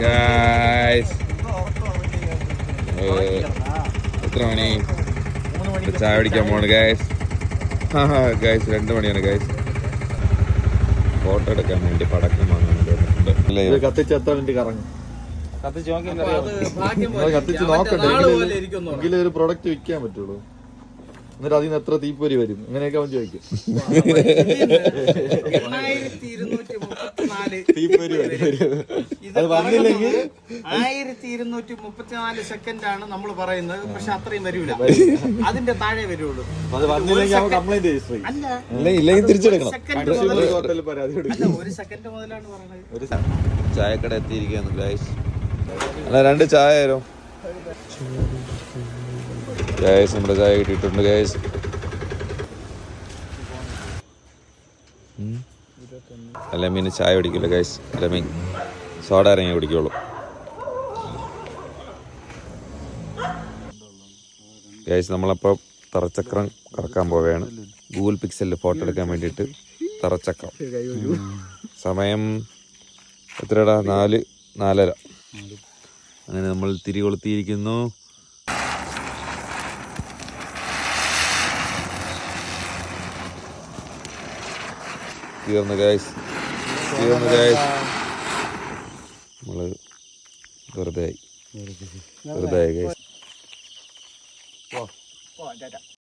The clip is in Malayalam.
ഗൈസ് എത്ര മണി? ചായ പിടിക്കാൻ പോണ് ഗൈസ്. ഗൈസ് 2 മണിയാണ് ഗൈസ്. ഫോട്ടോ എടുക്കാൻ വേണ്ടി പടക്കം വാങ്ങുന്നുണ്ട്. കത്തിച്ച് എത്ര മിനിറ്റ് കറങ്ങും? കത്തിച്ച് നോക്കട്ടെ, എങ്കിലും ഒരു പ്രൊഡക്റ്റ് വിൽക്കാൻ പറ്റുള്ളൂ. എന്നിട്ട് അതിൽ നിന്ന് എത്ര തീപ്പൊരി വരും അങ്ങനെയൊക്കെ അവൻ ചോദിക്കും. തീപ്പൊരി അത് വന്നില്ലെങ്കിൽ 1234 സെക്കൻഡാണ് നമ്മൾ പറയുന്നത്. പക്ഷെ അത്രയും വരൂല, അതിന്റെ താഴെ വരുള്ളൂ. അത് വന്നില്ലെങ്കിൽ അവൻ കംപ്ലൈന്റ് രജിസ്റ്റർ ചെയ്യും. തിരിച്ചെടുക്കണം. 1 സെക്കൻഡ് മുതലാണ് പറയുന്നത്. ചായക്കട എത്തിയിരിക്കുകയാണ് ഗൈസ്. അല്ല 2 ചായ തരും ഗൈസ്. നമ്മുടെ ചായ കിട്ടിയിട്ടുണ്ട് ഗൈസ്. അല്ലമീൻ ചായ കുടിക്കില്ല ഗൈസ്. അല്ലമീൻ സോഡ ഇറങ്ങി കുടിക്കുള്ളൂ ഗൈസ്. നമ്മളപ്പോൾ തറച്ചക്രം കറക്കാൻ പോവുകയാണ്. ഗൂഗിൾ പിക്സലിൽ ഫോട്ടോ എടുക്കാൻ വേണ്ടിയിട്ട് തറച്ചക്രം. സമയം എത്രടാ? 4:30. അങ്ങനെ നമ്മൾ തിരി കൊളുത്തിയിരിക്കുന്നു. തീർന്നു ഗൈസ്, തീർന്നു ഗൈസ്. നമ്മള് വെറുതെ ആയി ഗൈസ്.